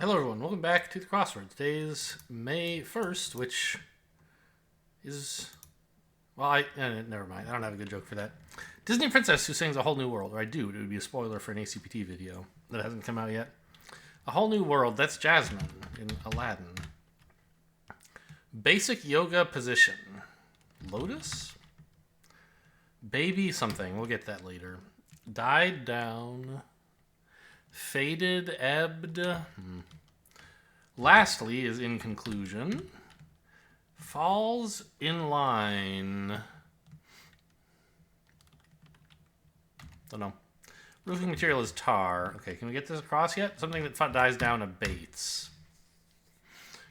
Hello everyone, welcome back to the crossword. Today's May 1st, which is... Well, never mind. I don't have a good joke for that. Disney princess who sings A Whole New World. Or I do. It would be a spoiler for an ACPT video that hasn't come out yet. A Whole New World. That's Jasmine in Aladdin. Basic yoga position. Lotus? Baby something. We'll get that later. Died down. Faded, ebbed. Lastly is in conclusion. Falls in line. Don't know. Roofing material is tar. Okay, can we get this across yet? Something that dies down abates.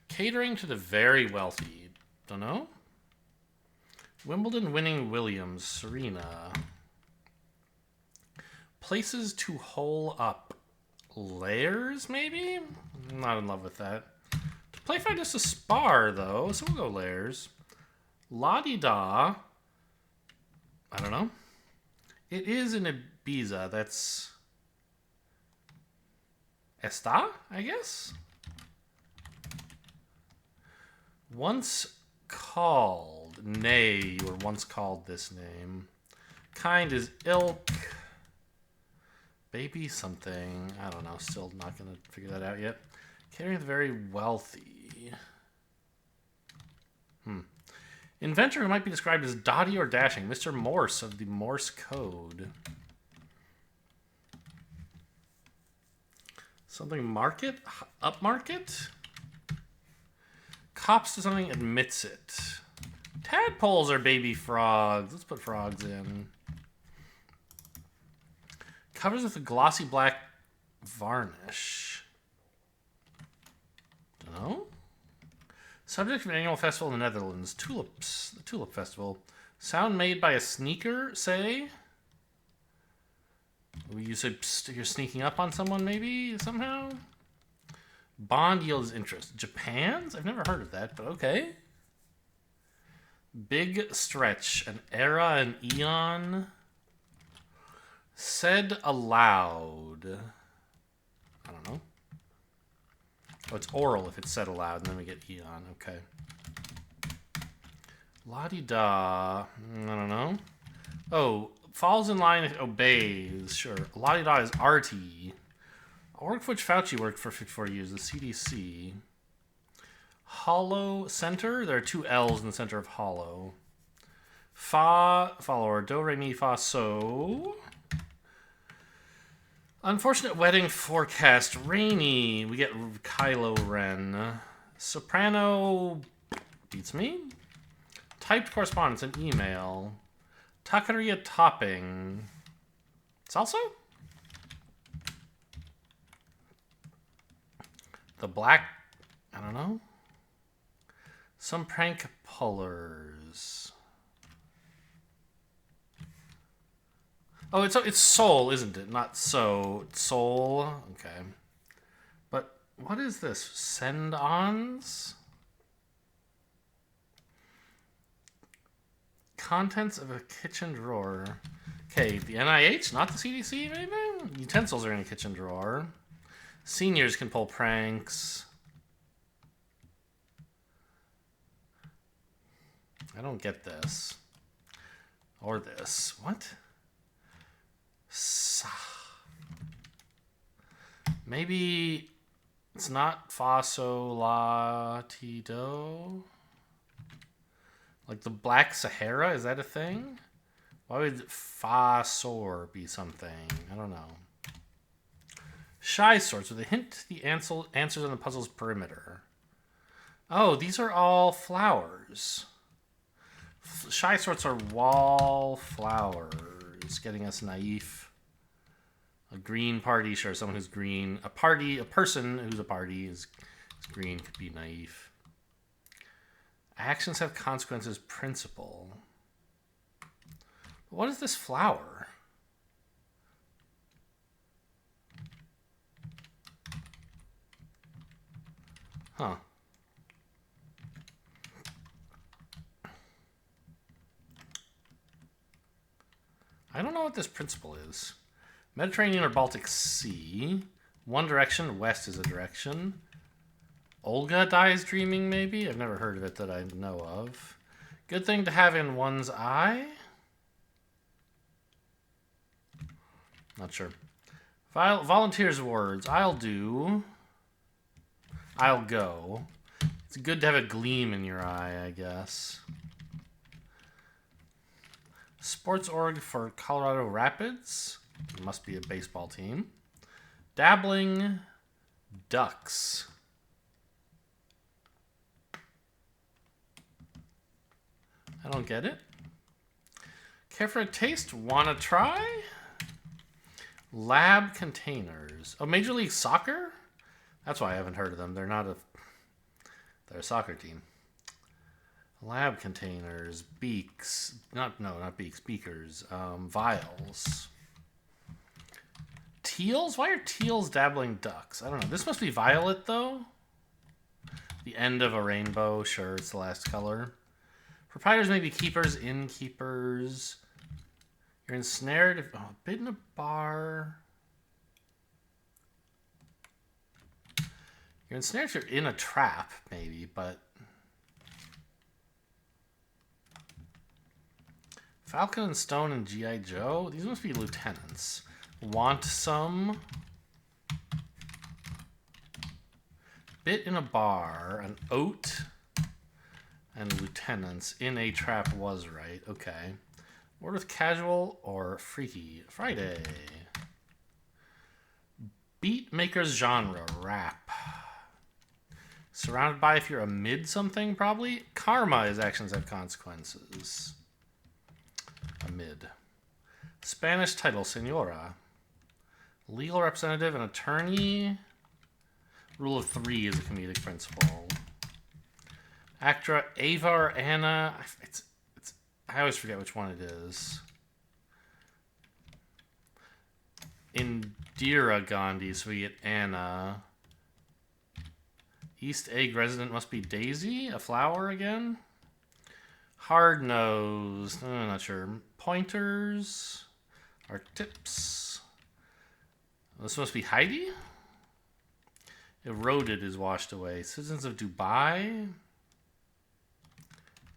Catering to the very wealthy. Don't know. Wimbledon winning Williams. Serena. Places to hole up. Layers, maybe? I'm not in love with that. To play fight just a spar, though, so we'll go layers. La-di-da. I don't know. It is in Ibiza. That's... Esta, I guess? Once called. Nay, you were once called this name. Kind is ilk. Baby something. I don't know. Still not going to figure that out yet. Catering the very wealthy. Inventor who might be described as dotty or dashing. Mr. Morse of the Morse code. Something market? Upmarket? Cops to something admits it. Tadpoles are baby frogs. Let's put frogs in. Covers with a glossy black varnish. Dunno. Subject of an annual festival in the Netherlands. Tulips. The Tulip Festival. Sound made by a sneaker, say? You said you're sneaking up on someone, maybe, somehow? Bond yield is interest. Japan's? I've never heard of that, but okay. Big stretch. An era, an eon. Said aloud. I don't know. Oh, it's oral if it's said aloud, and then we get eon. Okay. La-di-da. I don't know. Oh, falls in line, obeys. Sure. La-di-da is arty. I worked for which Fauci worked for 54 years. The CDC. Hollow center. There are two L's in the center of hollow. Fa, follower. Do, re, mi, fa, so. Unfortunate wedding forecast. Rainy. We get Kylo Ren. Soprano beats me. Typed correspondence, an email. Taqueria topping. Salsa? The black... I don't know. Some prank pullers. Oh, it's soul, isn't it? Not so. Soul. Okay. But what is this? Send-ons? Contents of a kitchen drawer. Okay, the NIH, not the CDC, maybe? Utensils are in a kitchen drawer. Seniors can pull pranks. I don't get this. Or this. What? Maybe it's not fa, so, la, ti, do. Like the Black Sahara, is that a thing? Why would fa, sor be something? I don't know. Shy sorts with a hint to the answers on the puzzle's perimeter. Oh, these are all flowers. Shy sorts are wallflowers, getting us naif. A green party, sure, someone who's green. A person who's a party is green, could be naive. Actions have consequences, principle. What is this flower? Huh. I don't know what this principle is. Mediterranean or Baltic Sea. One direction, west is a direction. Olga dies dreaming, maybe? I've never heard of it that I know of. Good thing to have in one's eye? Not sure. Volunteers' words. I'll do. I'll go. It's good to have a gleam in your eye, I guess. Sports org for Colorado Rapids. Must be a baseball team. Dabbling Ducks. I don't get it. Care for a taste? Wanna try? Lab Containers. Oh, Major League Soccer? That's why I haven't heard of them. They're a soccer team. Lab Containers. Beaks. Not beaks. Beakers. Vials. Teals? Why are teals dabbling ducks? I don't know. This must be violet, though. The end of a rainbow. Sure, it's the last color. Proprietors may be keepers, innkeepers. You're ensnared if... Oh, bit in a bar. You're ensnared if you're in a trap, maybe, but... Falcon and Stone and G.I. Joe? These must be lieutenants. Want some? Bit in a bar. An oat. And lieutenants. In a trap was right. Okay. Word with casual or freaky. Friday. Beat maker's genre. Rap. Surrounded by if you're amid something, probably. Karma is actions have consequences. Amid. Spanish title, Senora. Legal representative and attorney. Rule of 3 is a comedic principle. Actra, Ava or Anna. I always forget which one it is. Indira Gandhi, so we get Anna. East Egg resident must be Daisy, a flower again. Hard nosed, I'm not sure. Pointers are tips. This must be Heidi. Eroded is washed away. Citizens of Dubai.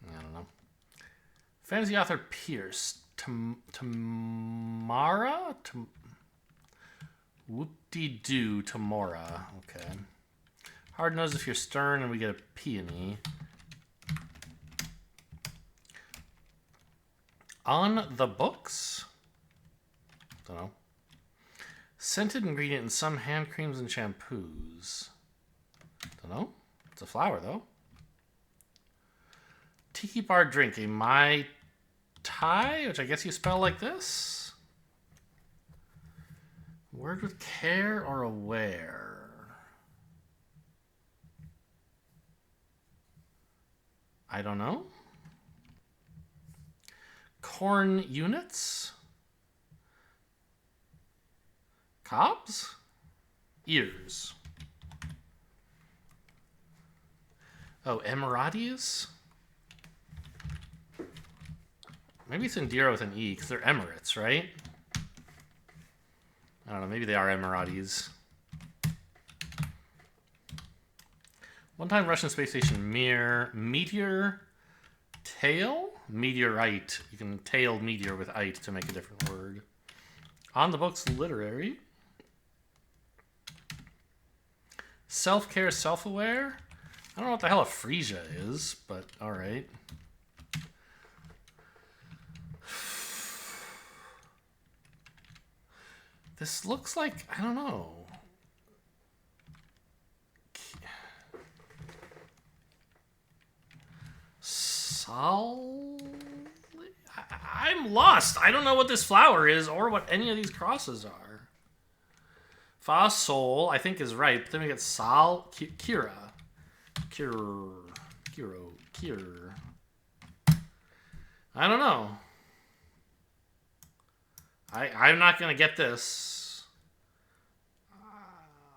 I don't know. Fantasy author Pierce. Tamara? Whoop-de-doo. Tamora. Okay. Hard nosed if you're stern, and we get a peony. On the books? Don't know. Scented ingredient in some hand creams and shampoos. Don't know. It's a flower, though. Tiki bar drink. A Mai Tai, which I guess you spell like this. Word with care or aware? I don't know. Corn units. Cobs? Ears. Oh, Emiratis? Maybe it's Indira with an E, because they're Emirates, right? I don't know, maybe they are Emiratis. One-time Russian space station meteor, tail? Meteorite. You can tail meteor with ite to make a different word. On the books, literary. Self-care, self-aware? I don't know what the hell a freesia is, but alright. This looks like, I don't know. I'm lost. I don't know what this flower is or what any of these crosses are. Fa Sol, I think is right. But then we get Sal, Kira. Kiro. I don't know. I'm not going to get this.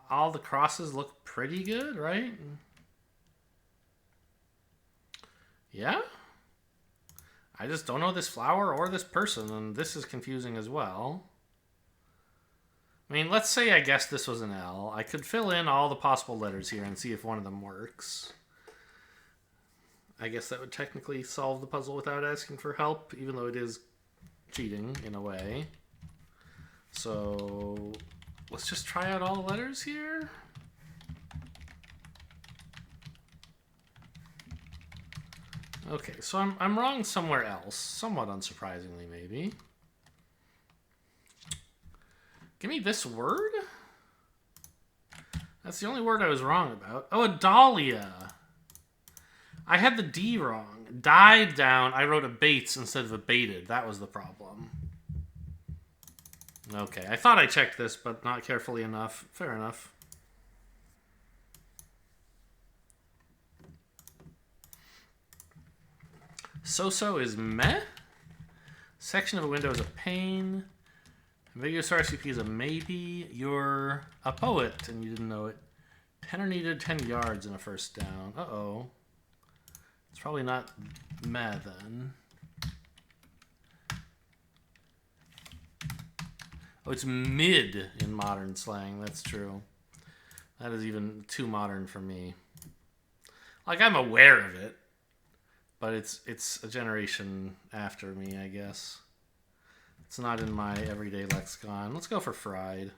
All the crosses look pretty good, right? Yeah? I just don't know this flower or this person, and this is confusing as well. I mean, let's say I guessed this was an L. I could fill in all the possible letters here and see if one of them works. I guess that would technically solve the puzzle without asking for help, even though it is cheating in a way. So let's just try out all the letters here. Okay, so I'm wrong somewhere else. Somewhat unsurprisingly, maybe. Give me this word? That's the only word I was wrong about. Oh, a dahlia. I had the D wrong. Died down. I wrote a Bates instead of a baited. That was the problem. Okay, I thought I checked this, but not carefully enough. Fair enough. So-so is meh. Section of a window is a pane. Ambiguous RCP is a maybe. You're a poet, and you didn't know it. Tenor needed 10 yards in a first down. Uh-oh. It's probably not meh, then. Oh, it's mid in modern slang. That's true. That is even too modern for me. Like, I'm aware of it, but it's a generation after me, I guess. It's not in my everyday lexicon. Let's go for fried.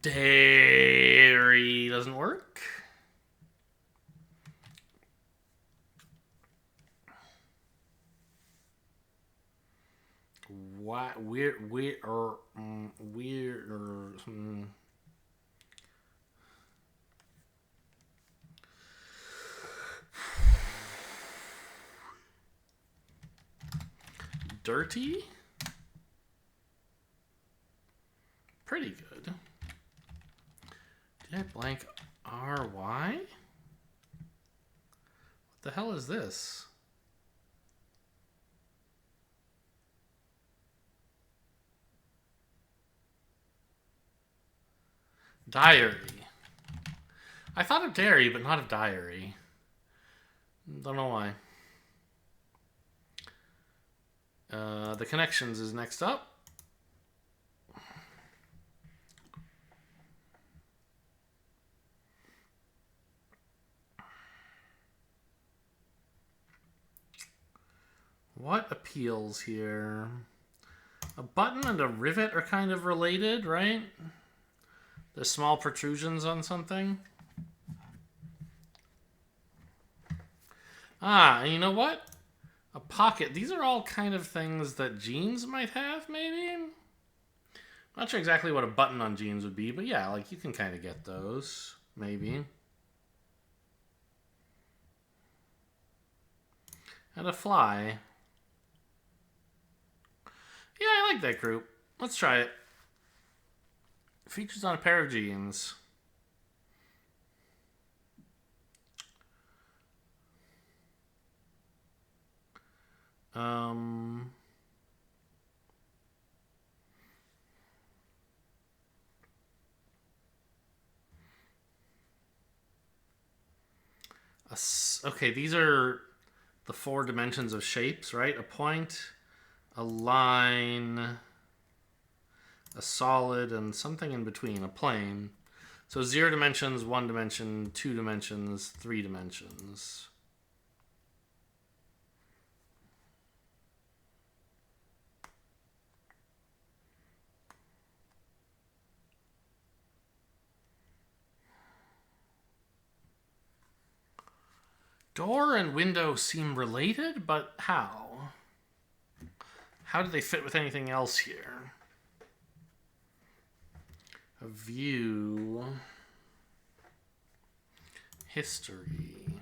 Dairy doesn't work. What weird. Dirty? Pretty good. Did I blank RY? What the hell is this? Diary. I thought of dairy, but not of diary. Don't know why. The connections is next up. What appeals here? A button and a rivet are kind of related, right? The small protrusions on something. Ah, and you know what? A pocket. These are all kind of things that jeans might have, maybe? Not sure exactly what a button on jeans would be, but yeah, like you can kind of get those, maybe. And a fly. Yeah, I like that group. Let's try it. Features on a pair of jeans. Okay, these are the 4 dimensions of shapes, right? A point, a line, a solid, and something in between, a plane. So 0 dimensions, 1 dimension, 2 dimensions, 3 dimensions. Door and window seem related, but how? How do they fit with anything else here? A view. History.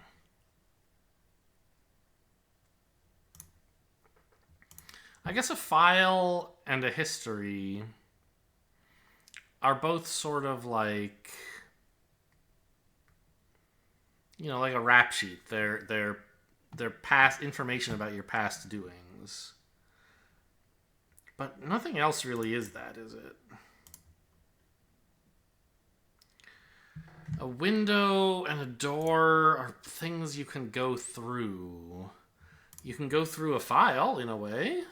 I guess a file and a history are both sort of like, you know, like a rap sheet. They're past information about your past doings. But nothing else really is that, is it? A window and a door are things you can go through. You can go through a file, in a way.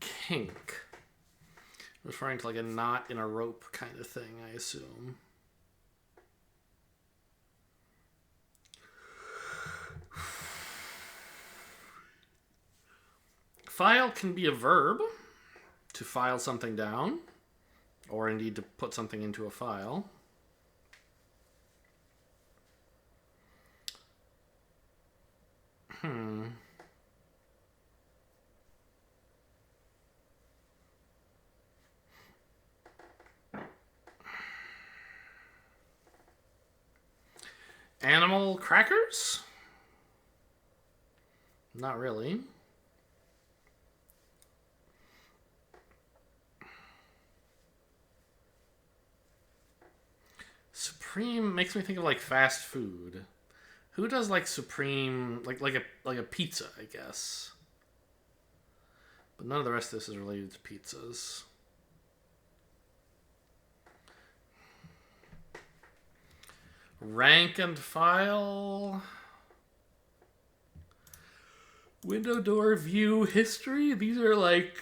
Kink. Referring to like a knot in a rope kind of thing, I assume. File can be a verb, to file something down, or indeed to put something into a file. Animal crackers? Not really. Supreme makes me think of like fast food. Who does like supreme, like a pizza, I guess. But none of the rest of this is related to pizzas. Rank and file. Window, door, view, history. These are like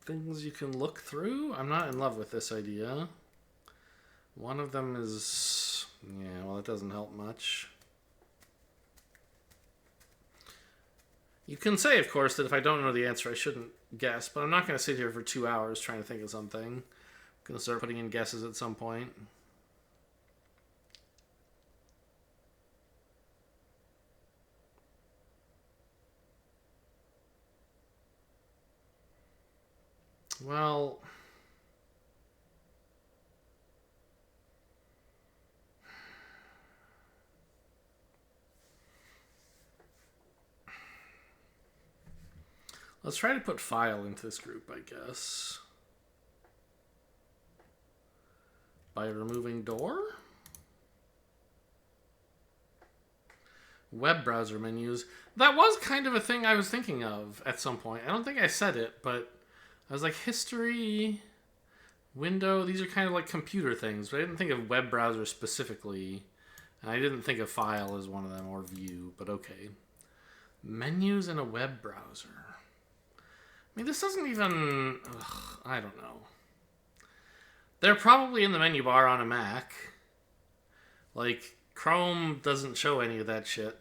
things you can look through. I'm not in love with this idea. One of them is... yeah, well, it doesn't help much. You can say, of course, that if I don't know the answer, I shouldn't guess, but I'm not going to sit here for 2 hours trying to think of something. I'm going to start putting in guesses at some point. Well... let's try to put file into this group, I guess. By removing door. Web browser menus. That was kind of a thing I was thinking of at some point. I don't think I said it, but I was like, history, window, these are kind of like computer things, but I didn't think of web browser specifically. And I didn't think of file as one of them, or view, but okay. Menus in a web browser. I mean, this doesn't even... ugh, I don't know. They're probably in the menu bar on a Mac. Like, Chrome doesn't show any of that shit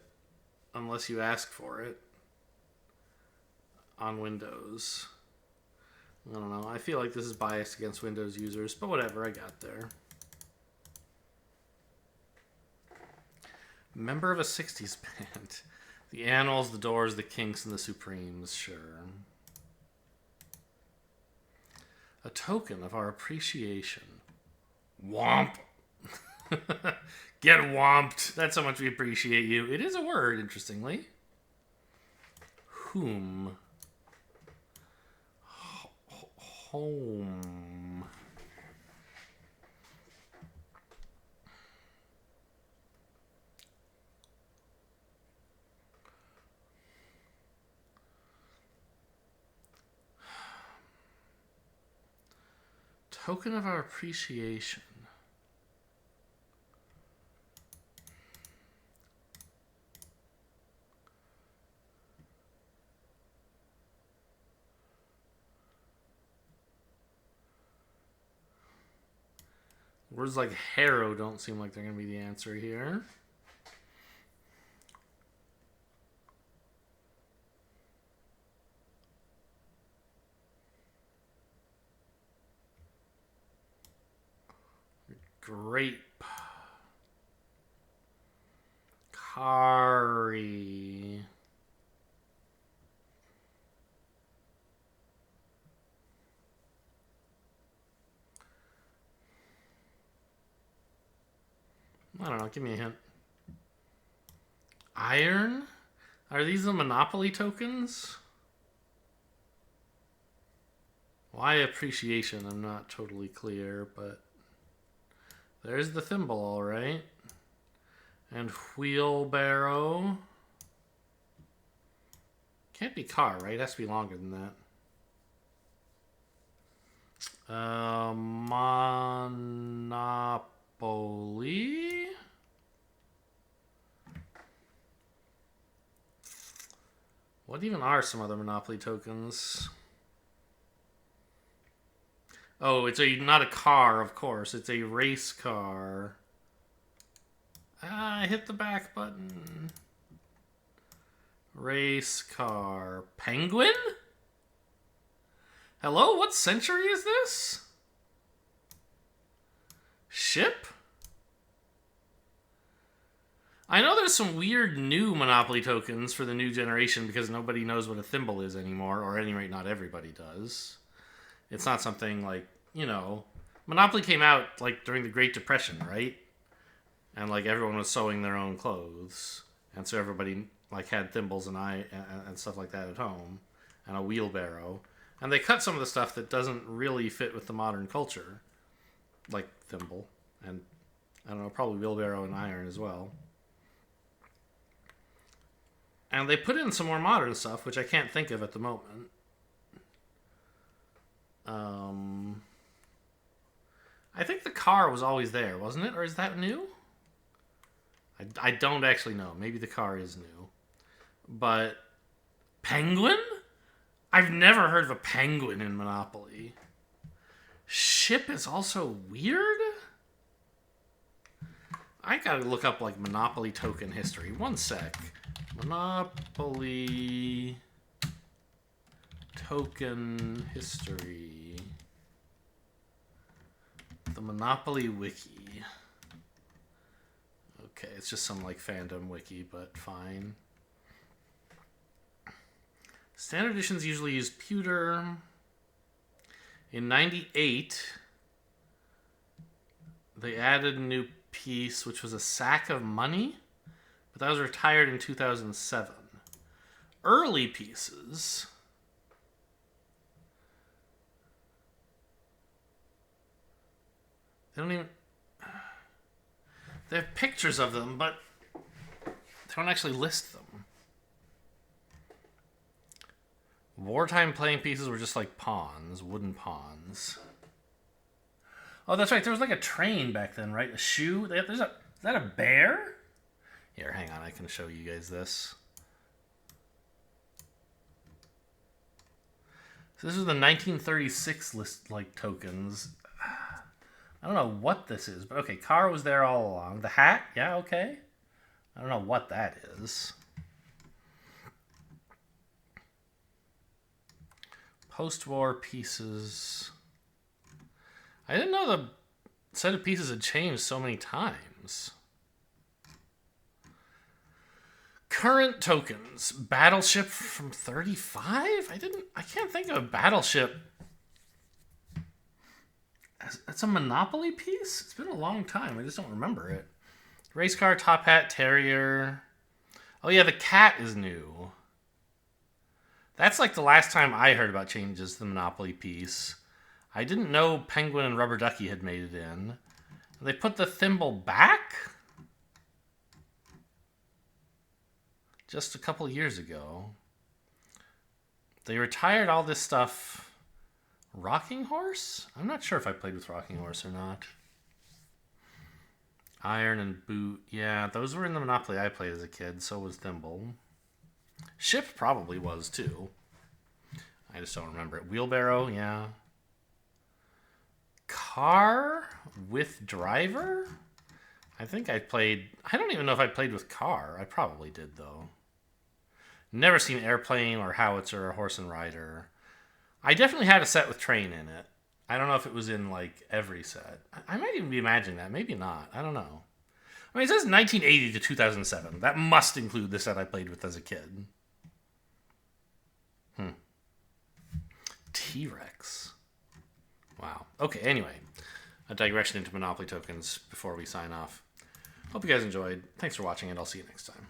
unless you ask for it on Windows. I don't know. I feel like this is biased against Windows users, but whatever, I got there. Member of a 60s band. The Animals, the Doors, the Kinks, and the Supremes, sure. A token of our appreciation. Womp. Get whomped. That's how much we appreciate you. It is a word, interestingly. Whom. Home. Token of our appreciation. Words like harrow don't seem like they're going to be the answer here. Grape. Kari. I don't know. Give me a hint. Iron? Are these the Monopoly tokens? Why appreciation? I'm not totally clear, but there's the thimble, all right. And wheelbarrow. Can't be car, right? It has to be longer than that. Monopoly. What even are some other Monopoly tokens? Oh, it's not a car, of course. It's a race car. I hit the back button. Race car. Penguin? Hello, what century is this? Ship? I know there's some weird new Monopoly tokens for the new generation because nobody knows what a thimble is anymore, or at any rate, not everybody does. It's not something like, Monopoly came out like during the Great Depression, right? And like everyone was sewing their own clothes, and so everybody like had thimbles and stuff like that at home, and a wheelbarrow. And they cut some of the stuff that doesn't really fit with the modern culture, like thimble, and I don't know, probably wheelbarrow and iron as well. And they put in some more modern stuff, which I can't think of at the moment. I think the car was always there, wasn't it? Or is that new? I don't actually know. Maybe the car is new. But penguin? I've never heard of a penguin in Monopoly. Ship is also weird? I gotta look up like Monopoly token history. One sec. Monopoly token history. The Monopoly wiki. Okay, it's just some like fandom wiki, but fine. Standard editions usually use pewter. In '98, they added a new piece, which was a sack of money, but that was retired in 2007. Early pieces. They don't even... They have pictures of them, but they don't actually list them. Wartime playing pieces were just like pawns, wooden pawns. Oh, that's right. There was like a train back then, right? A shoe. Is that a bear? Here, hang on. I can show you guys this. So this is the 1936 list, like tokens. I don't know what this is, but okay. Car was there all along. The hat, yeah, okay. I don't know what that is. Post-war pieces. I didn't know the set of pieces had changed so many times. Current tokens. Battleship from 35? I can't think of a battleship. That's a Monopoly piece? It's been a long time. I just don't remember it. Race car, top hat, terrier. Oh yeah, the cat is new. That's like the last time I heard about changes to the Monopoly piece. I didn't know Penguin and Rubber Ducky had made it in. They put the thimble back? Just a couple years ago. They retired all this stuff. Rocking Horse? I'm not sure if I played with Rocking Horse or not. Iron and Boot. Yeah, those were in the Monopoly I played as a kid. So was Thimble. Ship probably was too. I just don't remember it. Wheelbarrow, yeah. Car with driver? I think I played... I don't even know if I played with car. I probably did, though. Never seen airplane or howitzer or horse and rider. I definitely had a set with train in it. I don't know if it was in, like, every set. I might even be imagining that. Maybe not. I don't know. I mean, it says 1980 to 2007. That must include the set I played with as a kid. T-Rex. Wow. Okay, anyway. A digression into Monopoly tokens before we sign off. Hope you guys enjoyed. Thanks for watching, and I'll see you next time.